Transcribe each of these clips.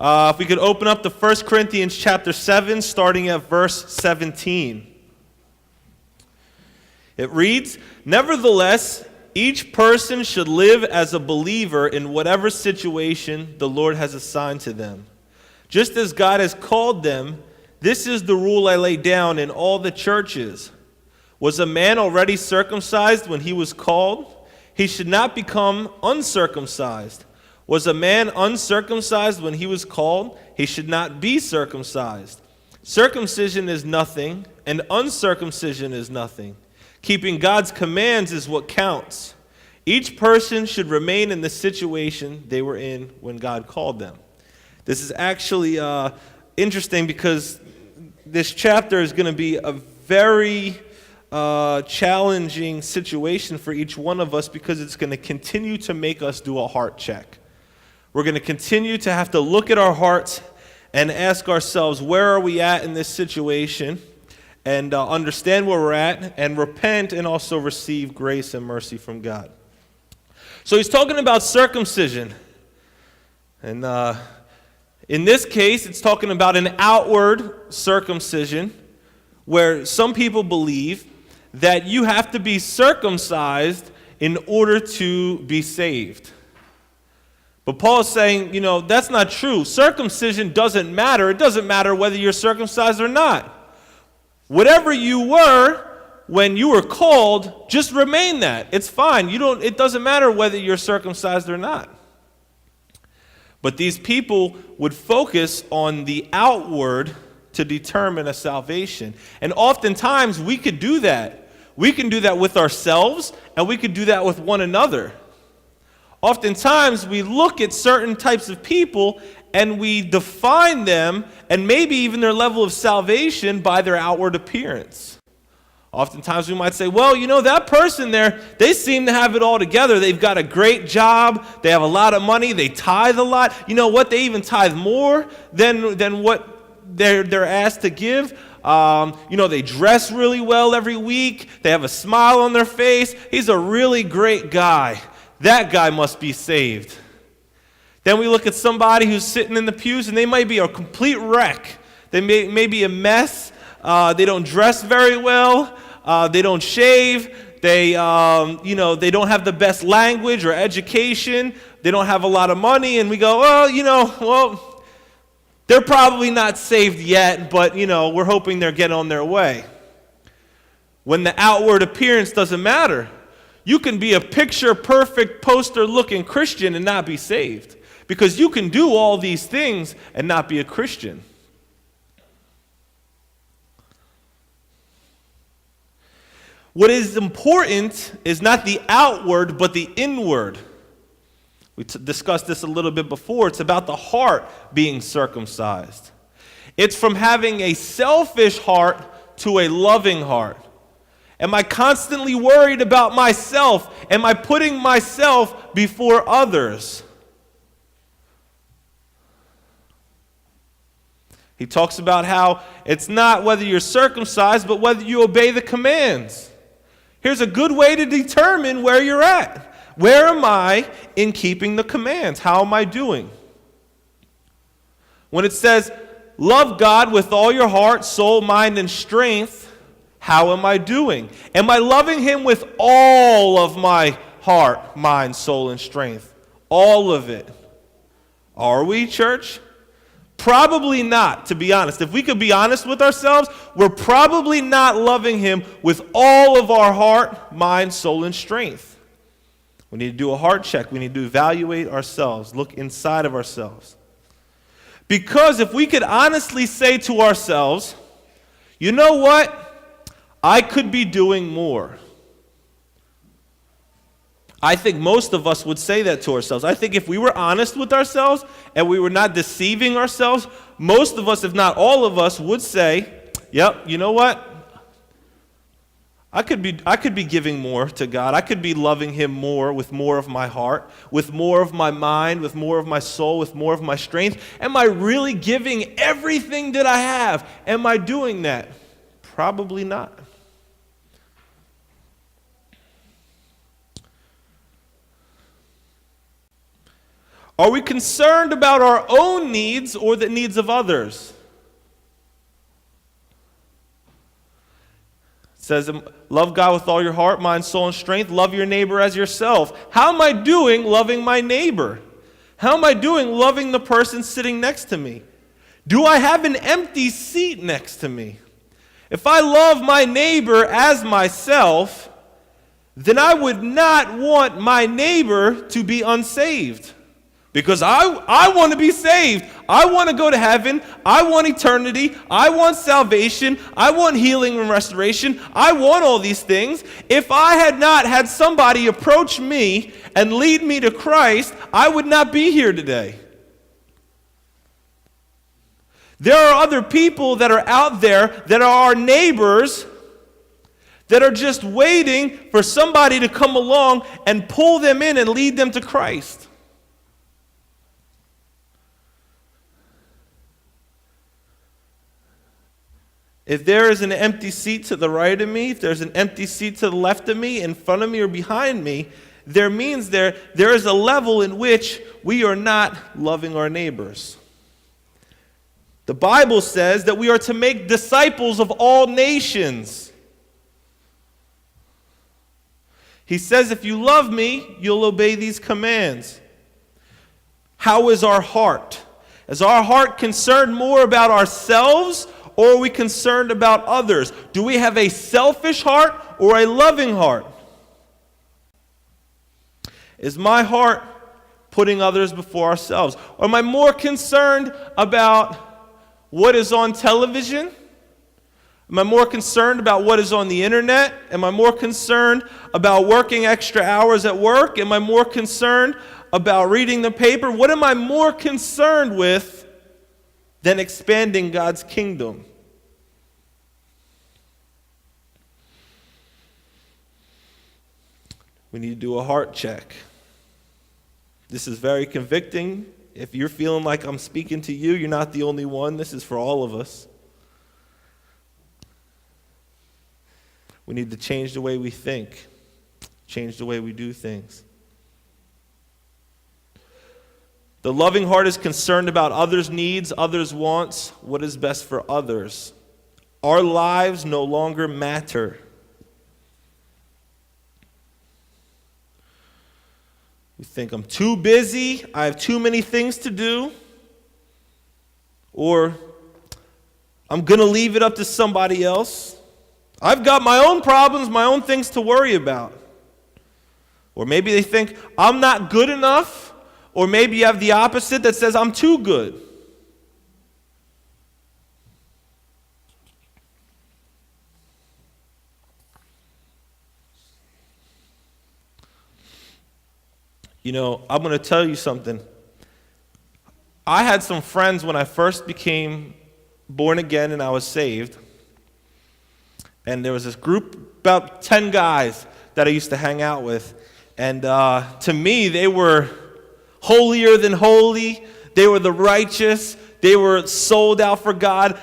If we could open up to 1 Corinthians chapter 7, starting at verse 17. It reads, "Nevertheless, each person should live as a believer in whatever situation the Lord has assigned to them. Just as God has called them, this is the rule I lay down in all the churches. Was a man already circumcised when he was called? He should not become uncircumcised. Was a man uncircumcised when he was called? He should not be circumcised. Circumcision is nothing, and uncircumcision is nothing. Keeping God's commands is what counts. Each person should remain in the situation they were in when God called them." This is actually interesting because this chapter is going to be a very challenging situation for each one of us because it's going to continue to make us do a heart check. We're going to continue to have to look at our hearts and ask ourselves, where are we at in this situation? And understand where we're at and repent and also receive grace and mercy from God. So he's talking about circumcision. And in this case, it's talking about an outward circumcision where some people believe that you have to be circumcised in order to be saved. But Paul is saying, that's not true. Circumcision doesn't matter. It doesn't matter whether you're circumcised or not. Whatever you were when you were called, just remain that. It's fine. It doesn't matter whether you're circumcised or not. But these people would focus on the outward to determine a salvation. And oftentimes we could do that. We can do that with ourselves, and we could do that with one another. Oftentimes we look at certain types of people and we define them and maybe even their level of salvation by their outward appearance. Oftentimes we might say, well, that person there, they seem to have it all together. They've got a great job. They have a lot of money. They tithe a lot. You know what? They even tithe more than what they're asked to give. They dress really well every week. They have a smile on their face. He's a really great guy. That guy must be saved. Then we look at somebody who's sitting in the pews, and they might be a complete wreck. They may be a mess. They don't dress very well. They don't shave. They don't have the best language or education. They don't have a lot of money. And we go, they're probably not saved yet, but, we're hoping they're getting on their way. When the outward appearance doesn't matter. You can be a picture-perfect, poster-looking Christian and not be saved. Because you can do all these things and not be a Christian. What is important is not the outward, but the inward. We discussed this a little bit before. It's about the heart being circumcised. It's from having a selfish heart to a loving heart. Am I constantly worried about myself? Am I putting myself before others? He talks about how it's not whether you're circumcised, but whether you obey the commands. Here's a good way to determine where you're at. Where am I in keeping the commands? How am I doing? When it says, love God with all your heart, soul, mind, and strength, how am I doing? Am I loving Him with all of my heart, mind, soul, and strength? All of it. Are we, church? Probably not, to be honest. If we could be honest with ourselves, we're probably not loving Him with all of our heart, mind, soul, and strength. We need to do a heart check. We need to evaluate ourselves, look inside of ourselves. Because if we could honestly say to ourselves, you know what? I could be doing more. I think most of us would say that to ourselves. I think if we were honest with ourselves and we were not deceiving ourselves, most of us, if not all of us, would say, yep, you know what? I could be giving more to God. I could be loving Him more with more of my heart, with more of my mind, with more of my soul, with more of my strength. Am I really giving everything that I have? Am I doing that? Probably not. Are we concerned about our own needs or the needs of others? It says, love God with all your heart, mind, soul, and strength. Love your neighbor as yourself. How am I doing loving my neighbor? How am I doing loving the person sitting next to me? Do I have an empty seat next to me? If I love my neighbor as myself, then I would not want my neighbor to be unsaved. Because I want to be saved. I want to go to heaven. I want eternity. I want salvation. I want healing and restoration. I want all these things. If I had not had somebody approach me and lead me to Christ, I would not be here today. There are other people that are out there that are our neighbors that are just waiting for somebody to come along and pull them in and lead them to Christ. If there is an empty seat to the right of me, if there's an empty seat to the left of me, in front of me, or behind me, there means there is a level in which we are not loving our neighbors. The Bible says that we are to make disciples of all nations. He says, if you love me, you'll obey these commands. How is our heart? Is our heart concerned more about ourselves, or are we concerned about others? Do we have a selfish heart or a loving heart? Is my heart putting others before ourselves? Or am I more concerned about what is on television? Am I more concerned about what is on the internet? Am I more concerned about working extra hours at work? Am I more concerned about reading the paper? What am I more concerned with than expanding God's kingdom? We need to do a heart check. This is very convicting. If you're feeling like I'm speaking to you, you're not the only one. This is for all of us. We need to change the way we think, change the way we do things. The loving heart is concerned about others' needs, others' wants, what is best for others. Our lives no longer matter. We think I'm too busy, I have too many things to do, or I'm going to leave it up to somebody else. I've got my own problems, my own things to worry about. Or maybe they think I'm not good enough. Or maybe you have the opposite that says, I'm too good. You know, I'm going to tell you something. I had some friends when I first became born again and I was saved. And there was this group, about 10 guys, that I used to hang out with. And to me, they were holier than holy. They were the righteous. They were sold out for God.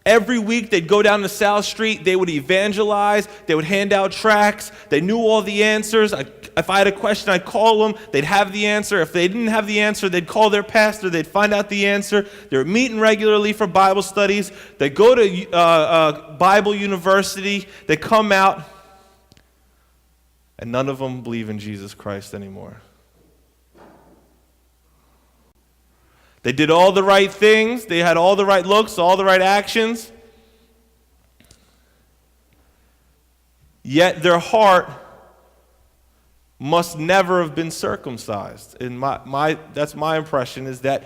Every week they'd go down to South Street. They would evangelize. They would hand out tracts. They knew all the answers. If I had a question, I'd call them. They'd have the answer. If they didn't have the answer, they'd call their pastor. They'd find out the answer. They were meeting regularly for Bible studies. They'd go to Bible university. They'd come out. And none of them believe in Jesus Christ anymore. They did all the right things. They had all the right looks, all the right actions. Yet their heart must never have been circumcised. And that's my impression, is that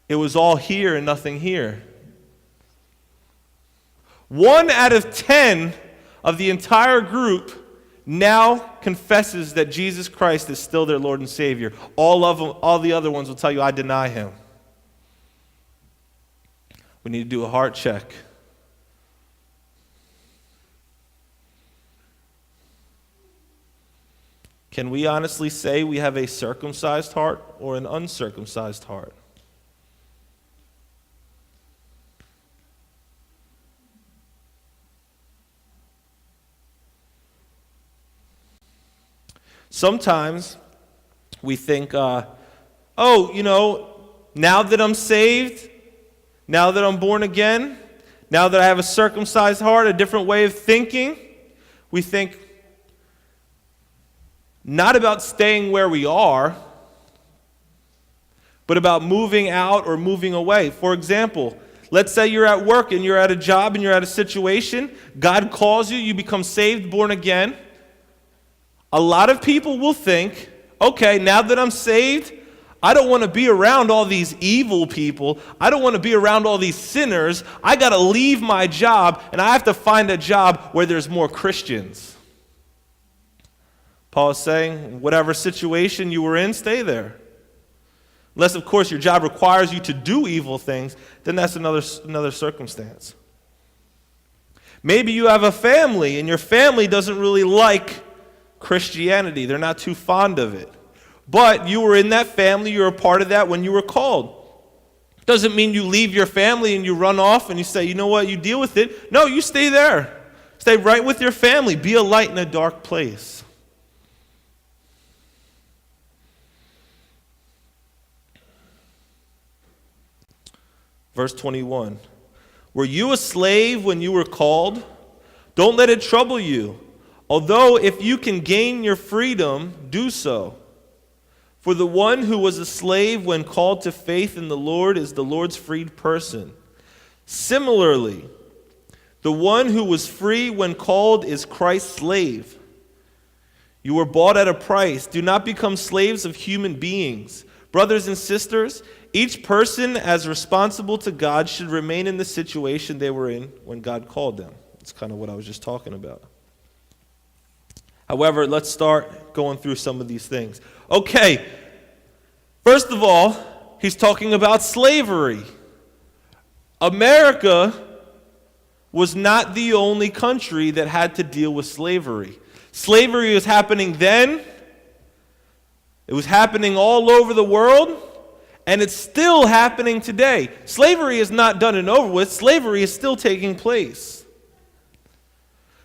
it was all here and nothing here. 1 out of 10 of the entire group now confesses that Jesus Christ is still their Lord and Savior. All the other ones will tell you, I deny him. We need to do a heart check. Can we honestly say we have a circumcised heart or an uncircumcised heart? Sometimes we think oh, now that I'm saved, now that I'm born again, now that I have a circumcised heart, a different way of thinking, we think not about staying where we are, but about moving out or moving away. For example, let's say you're at work and you're at a job and you're at a situation. God calls you, you become saved, born again. A lot of people will think, okay, now that I'm saved, I don't want to be around all these evil people. I don't want to be around all these sinners. I got to leave my job, and I have to find a job where there's more Christians. Paul is saying, whatever situation you were in, stay there. Unless, of course, your job requires you to do evil things, then that's another circumstance. Maybe you have a family, and your family doesn't really like Christianity. They're not too fond of it. But you were in that family, you were a part of that when you were called. Doesn't mean you leave your family and you run off and you say, you know what, you deal with it. No, you stay there. Stay right with your family. Be a light in a dark place. Verse 21. Were you a slave when you were called? Don't let it trouble you. Although if you can gain your freedom, do so. For the one who was a slave when called to faith in the Lord is the Lord's freed person. Similarly, the one who was free when called is Christ's slave. You were bought at a price. Do not become slaves of human beings. Brothers and sisters, each person as responsible to God should remain in the situation they were in when God called them. That's kind of what I was just talking about. However, let's start going through some of these things. Okay, first of all, he's talking about slavery. America was not the only country that had to deal with slavery. Slavery was happening then. It was happening all over the world, and it's still happening today. Slavery is not done and over with. Slavery is still taking place.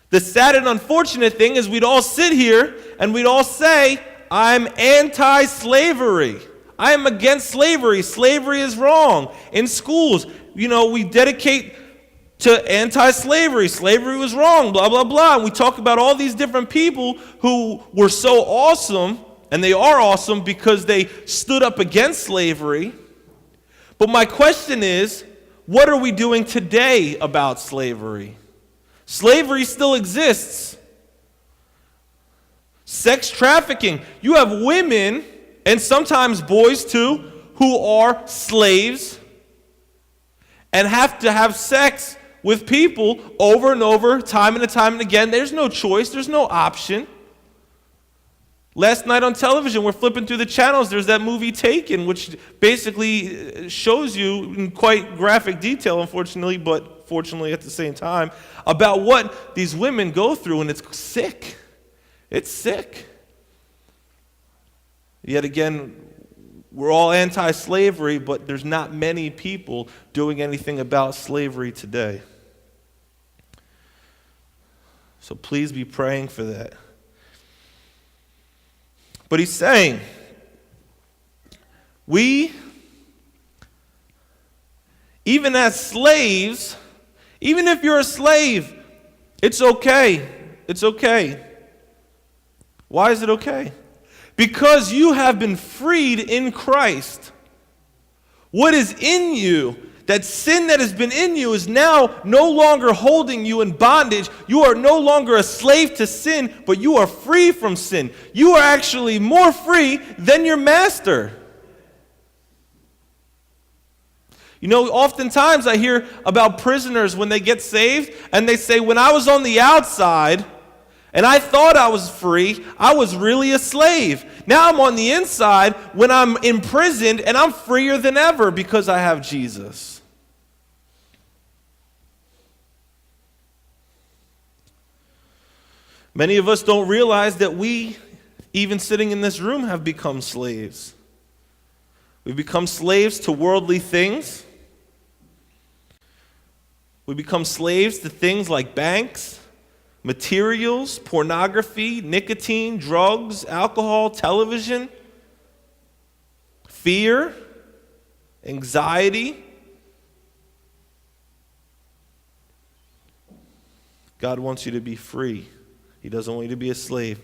The sad and unfortunate thing is we'd all sit here and we'd all say, I'm anti-slavery. I am against slavery. Slavery is wrong. In schools, we dedicate to anti-slavery. Slavery was wrong, blah, blah, blah. And we talk about all these different people who were so awesome, and they are awesome because they stood up against slavery. But my question is, what are we doing today about slavery? Slavery still exists. Sex trafficking. You have women, and sometimes boys too, who are slaves and have to have sex with people over and over, time and time and again. There's no choice. There's no option. Last night on television, we're flipping through the channels. There's that movie Taken, which basically shows you in quite graphic detail, unfortunately, but fortunately at the same time, about what these women go through, and it's sick. It's sick. Yet again, we're all anti-slavery, but there's not many people doing anything about slavery today. So please be praying for that. But he's saying, we, even as slaves, even if you're a slave, it's okay. It's okay. Why is it okay? Because you have been freed in Christ. What is in you, that sin that has been in you, is now no longer holding you in bondage. You are no longer a slave to sin, but you are free from sin. You are actually more free than your master. Oftentimes I hear about prisoners when they get saved, and they say, when I was on the outside, and I thought I was free, I was really a slave. Now I'm on the inside when I'm imprisoned, and I'm freer than ever because I have Jesus. Many of us don't realize that we, even sitting in this room, have become slaves. We've become slaves to worldly things. We become slaves to things like banks, materials, pornography, nicotine, drugs, alcohol, television, fear, anxiety. God wants you to be free. He doesn't want you to be a slave.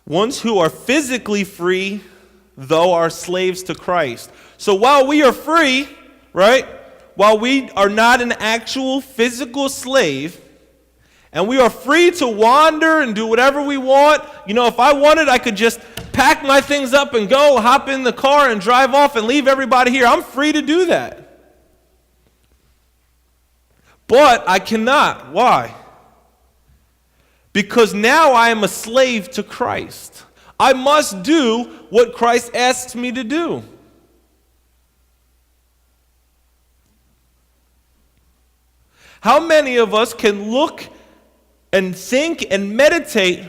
Ones who are physically free, though, are slaves to Christ. So while we are free, right, while we are not an actual physical slave, and we are free to wander and do whatever we want. If I wanted, I could just pack my things up and go, hop in the car and drive off and leave everybody here. I'm free to do that. But I cannot. Why? Because now I am a slave to Christ. I must do what Christ asks me to do. How many of us can look and think and meditate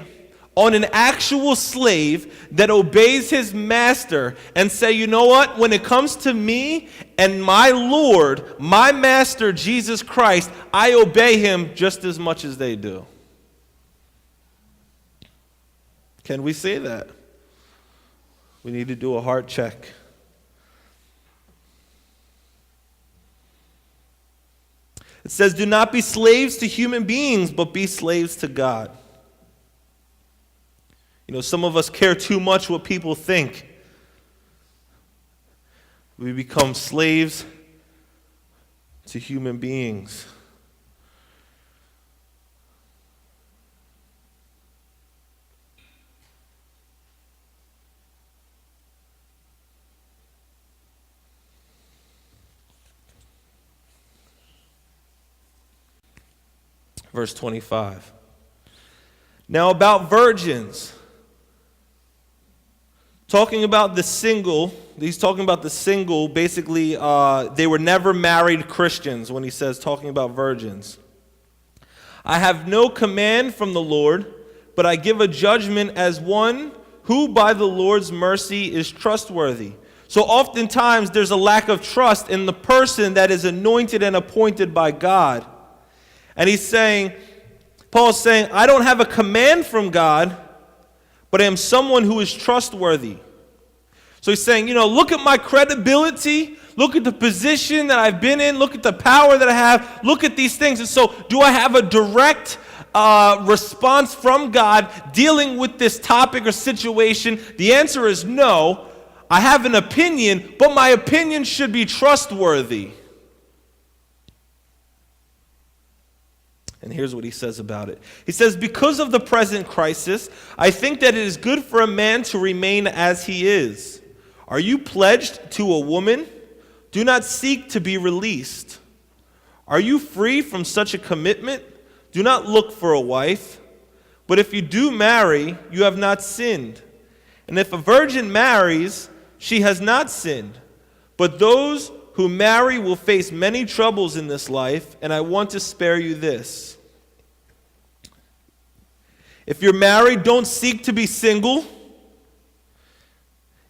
on an actual slave that obeys his master and say, you know what, when it comes to me and my Lord, my master, Jesus Christ, I obey him just as much as they do? Can we say that? We need to do a heart check. It says, do not be slaves to human beings, but be slaves to God. Some of us care too much what people think. We become slaves to human beings. Verse 25. Now about virgins. Talking about the single, he's talking about the single, basically they were never married Christians when he says talking about virgins. I have no command from the Lord, but I give a judgment as one who by the Lord's mercy is trustworthy. So oftentimes there's a lack of trust in the person that is anointed and appointed by God. And Paul's saying, I don't have a command from God, but I am someone who is trustworthy. So he's saying, look at my credibility, look at the position that I've been in, look at the power that I have, look at these things. And so do I have a direct response from God dealing with this topic or situation? The answer is no. I have an opinion, but my opinion should be trustworthy. And here's what he says about it. He says, because of the present crisis, I think that it is good for a man to remain as he is. Are you pledged to a woman? Do not seek to be released. Are you free from such a commitment? Do not look for a wife. But if you do marry, you have not sinned. And if a virgin marries, she has not sinned. But those who marry will face many troubles in this life, and I want to spare you this. If you're married, don't seek to be single.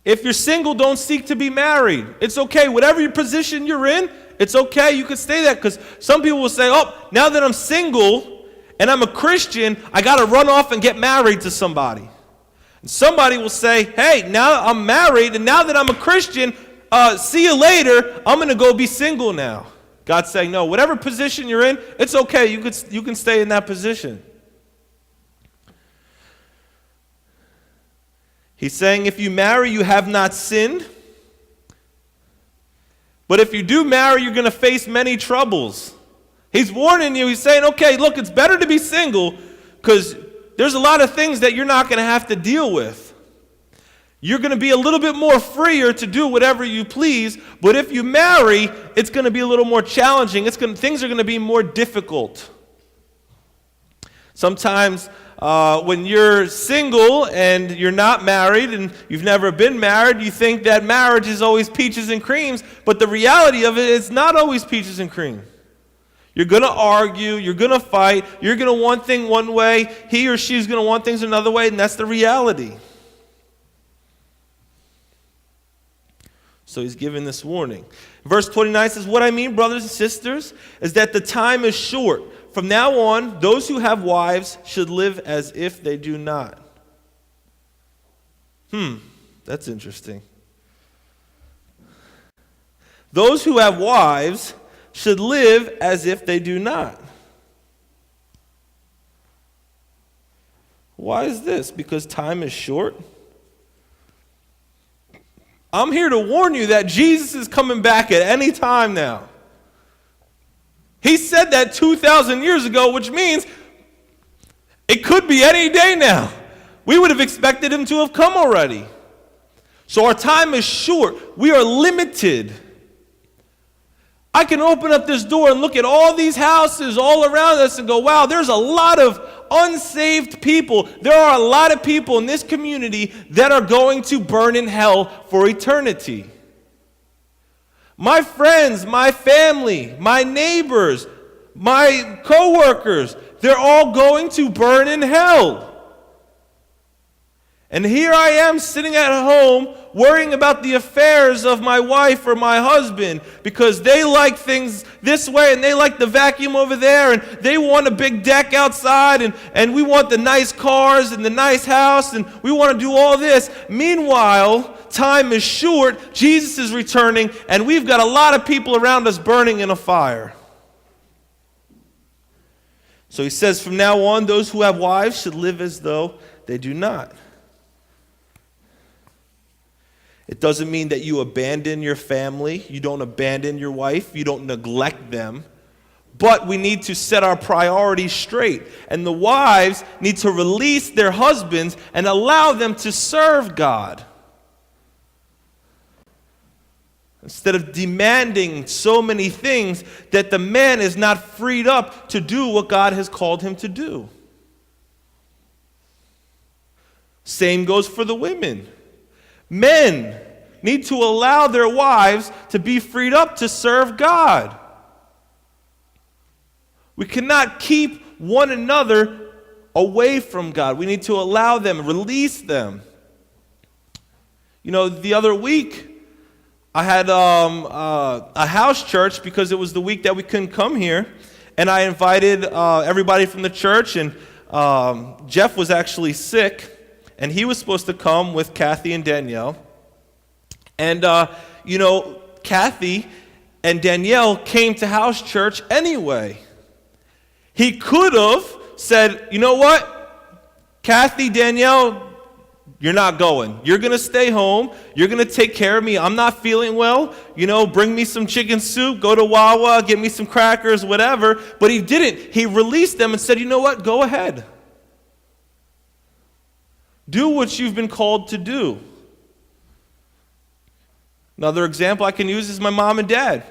If you're single, don't seek to be married. It's okay. Whatever your position you're in, it's okay. You can stay there, because some people will say, now that I'm single and I'm a Christian, I got to run off and get married to somebody. And somebody will say, hey, now I'm married, and now that I'm a Christian, see you later, I'm going to go be single now. God's saying, no, whatever position you're in, it's okay. You can stay in that position. He's saying if you marry, you have not sinned. But if you do marry, you're going to face many troubles. He's warning you. He's saying, okay, look, it's better to be single because there's a lot of things that you're not going to have to deal with. You're going to be a little bit more freer to do whatever you please. But if you marry, it's going to be a little more challenging. Things are going to be more difficult. Sometimes when you're single and you're not married and you've never been married, you think that marriage is always peaches and creams, but the reality of it is not always peaches and cream. You're going to argue, you're going to fight, you're going to want things one way, he or she's going to want things another way, and that's the reality. So he's giving this warning. Verse 29 says, what I mean, brothers and sisters, is that the time is short. From now on, those who have wives should live as if they do not. That's interesting. Those who have wives should live as if they do not. Why is this? Because time is short? I'm here to warn you that Jesus is coming back at any time now. He said that 2,000 years ago, which means it could be any day now. We would have expected him to have come already. So our time is short. We are limited. I can open up this door and look at all these houses all around us and go, wow, there's a lot of unsaved people. There are a lot of people in this community that are going to burn in hell for eternity. My friends, my family, my neighbors, my coworkers, they're all going to burn in hell. And here I am sitting at home worrying about the affairs of my wife or my husband because they like things this way and they like the vacuum over there and they want a big deck outside and we want the nice cars and the nice house and we want to do all this. Meanwhile, time is short, Jesus is returning, and we've got a lot of people around us burning in a fire. So he says, from now on, those who have wives should live as though they do not. It doesn't mean that you abandon your family, you don't abandon your wife, you don't neglect them. But we need to set our priorities straight. And the wives need to release their husbands and allow them to serve God. Instead of demanding so many things that the man is not freed up to do what God has called him to do. Same goes for the women. Men need to allow their wives to be freed up to serve God. We cannot keep one another away from God. We need to allow them, release them. You know, the other week, I had a house church because it was the week that we couldn't come here. And I invited everybody from the church, and Jeff was actually sick. And he was supposed to come with Kathy and Danielle. And, Kathy and Danielle came to house church anyway. He could have said, you know what? Kathy, Danielle, you're not going. You're going to stay home. You're going to take care of me. I'm not feeling well. Bring me some chicken soup. Go to Wawa. Get me some crackers, whatever. But he didn't. He released them and said, you know what? Go ahead. Do what you've been called to do. Another example I can use is my mom and dad.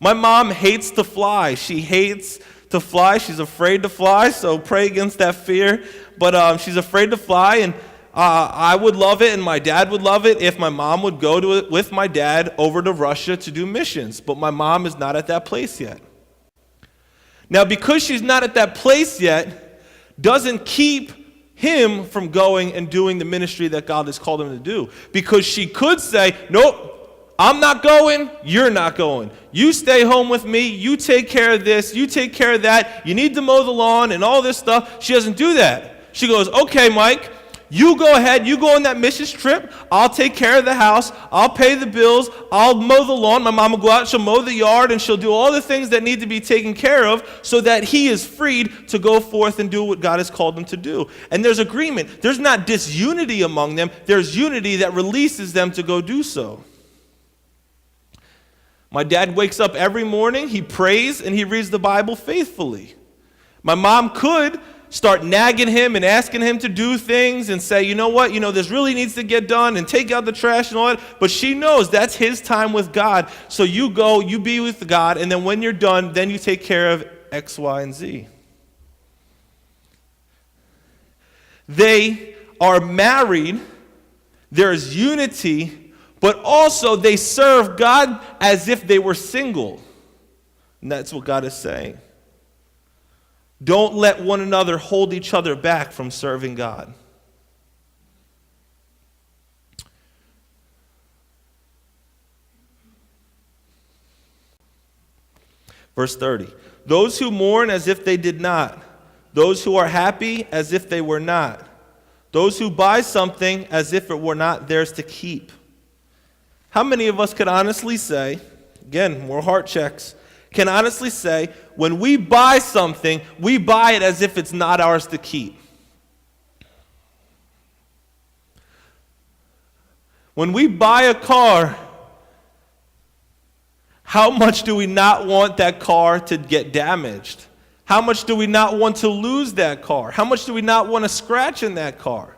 My mom hates to fly. She hates to fly. She's afraid to fly, so pray against that fear. But she's afraid to fly, and I would love it, and my dad would love it if my mom would go to it with my dad over to Russia to do missions. But my mom is not at that place yet. Now, because she's not at that place yet, doesn't keep him from going and doing the ministry that God has called him to do. Because she could say, nope, I'm not going, you're not going. You stay home with me, you take care of this, you take care of that, you need to mow the lawn and all this stuff. She doesn't do that. She goes, okay, Mike, you go ahead, you go on that missions trip, I'll take care of the house, I'll pay the bills, I'll mow the lawn. My mom will go out, she'll mow the yard, and she'll do all the things that need to be taken care of so that he is freed to go forth and do what God has called him to do. And there's agreement. There's not disunity among them. There's unity that releases them to go do so. My dad wakes up every morning, he prays, and he reads the Bible faithfully. My mom could start nagging him and asking him to do things and say, you know what, this really needs to get done and take out the trash and all that. But she knows that's his time with God. So you go, you be with God, and then when you're done, then you take care of X, Y, and Z. They are married. There's unity, but also they serve God as if they were single. And that's what God is saying. Don't let one another hold each other back from serving God. Verse 30. Those who mourn as if they did not. Those who are happy as if they were not. Those who buy something as if it were not theirs to keep. How many of us could honestly say, again, more heart checks, can honestly say, when we buy something, we buy it as if it's not ours to keep? When we buy a car, how much do we not want that car to get damaged? How much do we not want to lose that car? How much do we not want to scratch in that car?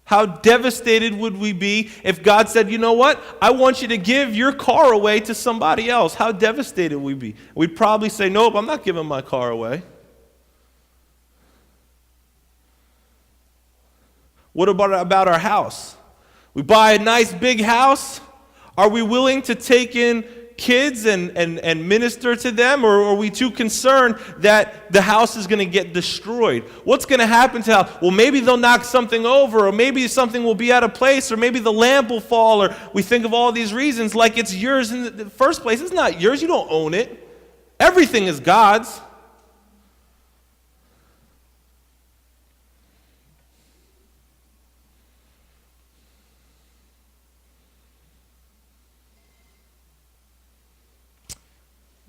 How devastated would we be if God said, you know what? I want you to give your car away to somebody else. How devastated would we be? We'd probably say, nope, I'm not giving my car away. What about our house? We buy a nice big house. Are we willing to take in kids and minister to them, or are we too concerned that the house is going to get destroyed? What's going to happen to the house? Well, maybe they'll knock something over, or maybe something will be out of place, or maybe the lamp will fall, or we think of all these reasons like it's yours in the first place. It's not yours. You don't own it. Everything is God's.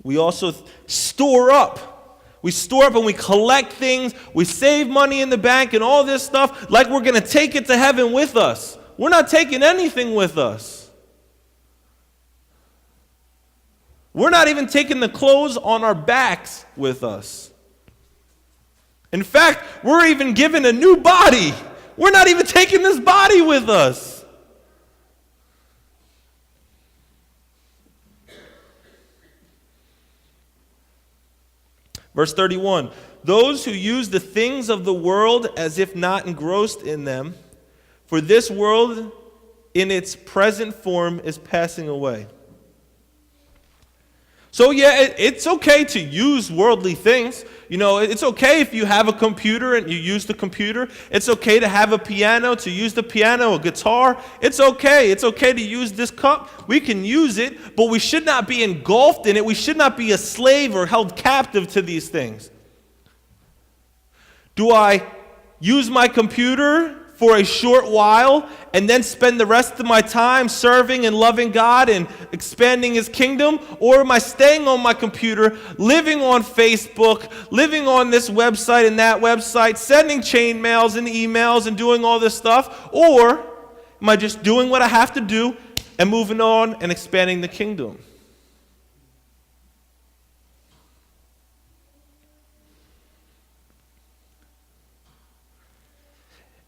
We also store up. We store up and we collect things. We save money in the bank and all this stuff like we're going to take it to heaven with us. We're not taking anything with us. We're not even taking the clothes on our backs with us. In fact, we're even given a new body. We're not even taking this body with us. Verse 31, those who use the things of the world as if not engrossed in them, for this world in its present form is passing away. So yeah, it's okay to use worldly things. You know, it's okay if you have a computer and you use the computer. It's okay to have a piano, to use the piano, a guitar. It's okay. It's okay to use this cup. We can use it, but we should not be engulfed in it. We should not be a slave or held captive to these things. Do I use my computer for a short while and then spend the rest of my time serving and loving God and expanding His kingdom? Or am I staying on my computer, living on Facebook, living on this website and that website, sending chain mails and emails and doing all this stuff? Or am I just doing what I have to do and moving on and expanding the kingdom?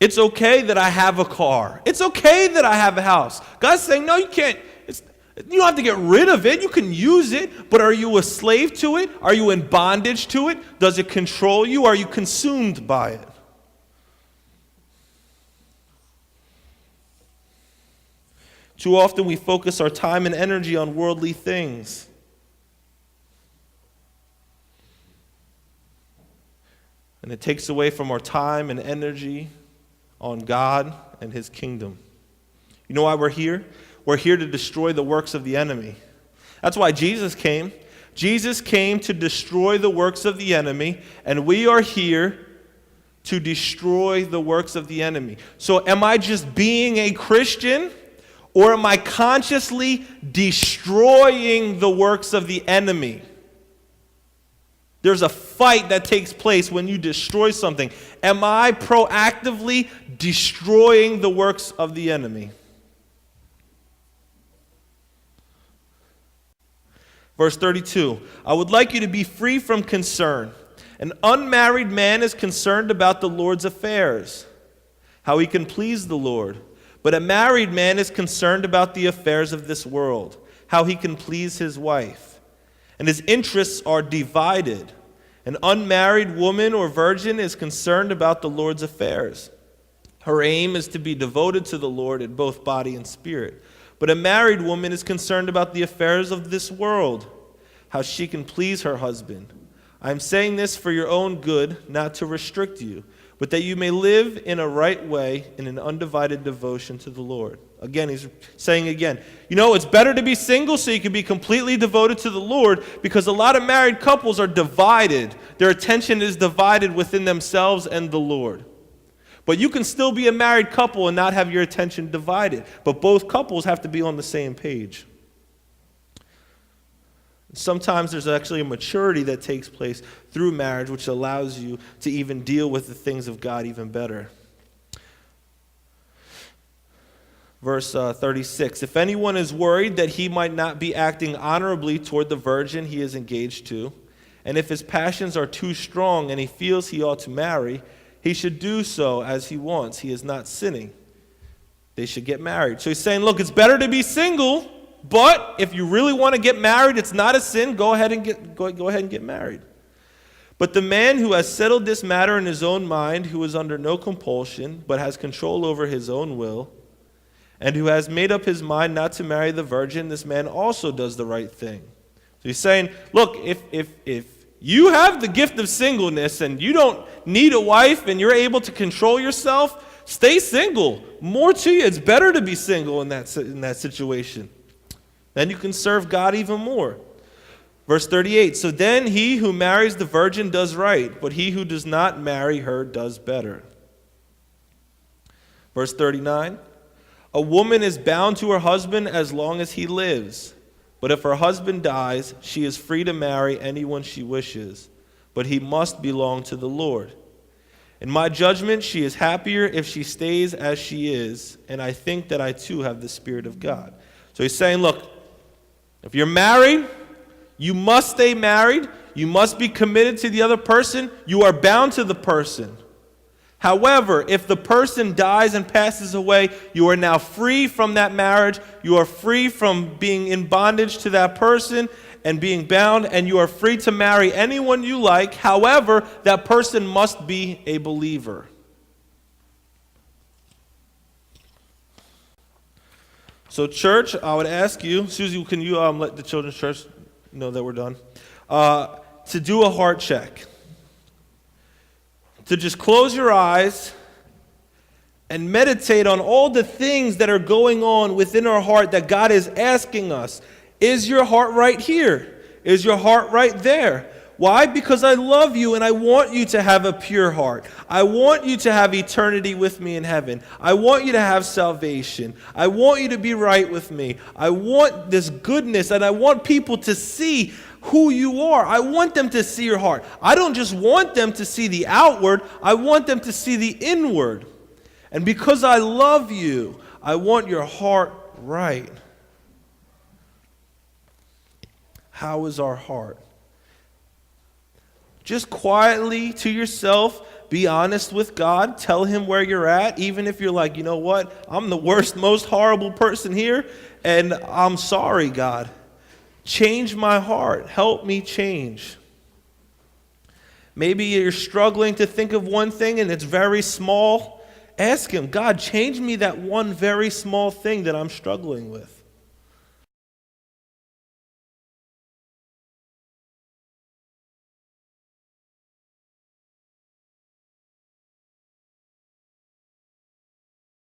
It's okay that I have a car. It's okay that I have a house. God's saying, no, you can't. You don't have to get rid of it. You can use it, but are you a slave to it? Are you in bondage to it? Does it control you? Are you consumed by it? Too often we focus our time and energy on worldly things. And it takes away from our time and energy on God and His kingdom. You know why we're here? We're here to destroy the works of the enemy. That's why Jesus came. Jesus came to destroy the works of the enemy, and we are here to destroy the works of the enemy. So am I just being a Christian, or am I consciously destroying the works of the enemy? There's a fight that takes place when you destroy something. Am I proactively destroying the works of the enemy? Verse 32, I would like you to be free from concern. An unmarried man is concerned about the Lord's affairs, how he can please the Lord. But a married man is concerned about the affairs of this world, how he can please his wife. And his interests are divided. An unmarried woman or virgin is concerned about the Lord's affairs. Her aim is to be devoted to the Lord in both body and spirit. But a married woman is concerned about the affairs of this world, how she can please her husband. I am saying this for your own good, not to restrict you. but that you may live in a right way in an undivided devotion to the Lord. Again, he's saying again, it's better to be single so you can be completely devoted to the Lord, because a lot of married couples are divided. Their attention is divided within themselves and the Lord. But you can still be a married couple and not have your attention divided. But both couples have to be on the same page. Sometimes there's actually a maturity that takes place through marriage, which allows you to even deal with the things of God even better. Verse 36, if anyone is worried that he might not be acting honorably toward the virgin he is engaged to, and if his passions are too strong and he feels he ought to marry, he should do so as he wants. He is not sinning. They should get married. So he's saying, look, it's better to be single, but if you really want to get married, it's not a sin. Go ahead and get married. But the man who has settled this matter in his own mind, who is under no compulsion, but has control over his own will, and who has made up his mind not to marry the virgin, this man also does the right thing. So he's saying, look, if you have the gift of singleness and you don't need a wife and you're able to control yourself, stay single. More to you. It's better to be single in that situation. Then you can serve God even more. Verse 38, so then he who marries the virgin does right, but he who does not marry her does better. Verse 39, a woman is bound to her husband as long as he lives. But if her husband dies, she is free to marry anyone she wishes, but he must belong to the Lord. In my judgment, she is happier if she stays as she is, and I think that I too have the Spirit of God. So he's saying, look, if you're married, you must stay married. You must be committed to the other person. You are bound to the person. However, if the person dies and passes away, you are now free from that marriage. You are free from being in bondage to that person and being bound, and you are free to marry anyone you like. However, that person must be a believer. So church, I would ask you, Susie, can you let the children's church know that we're done? To do a heart check. To just close your eyes and meditate on all the things that are going on within our heart that God is asking us. Is your heart right here? Is your heart right there? Why? Because I love you and I want you to have a pure heart. I want you to have eternity with me in heaven. I want you to have salvation. I want you to be right with me. I want this goodness, and I want people to see who you are. I want them to see your heart. I don't just want them to see the outward. I want them to see the inward. And because I love you, I want your heart right. How is our heart? Just quietly to yourself, be honest with God. Tell him where you're at, even if you're like, you know what? I'm the worst, most horrible person here, and I'm sorry, God. Change my heart. Help me change. Maybe you're struggling to think of one thing and it's very small. Ask him, God, change me that one very small thing that I'm struggling with.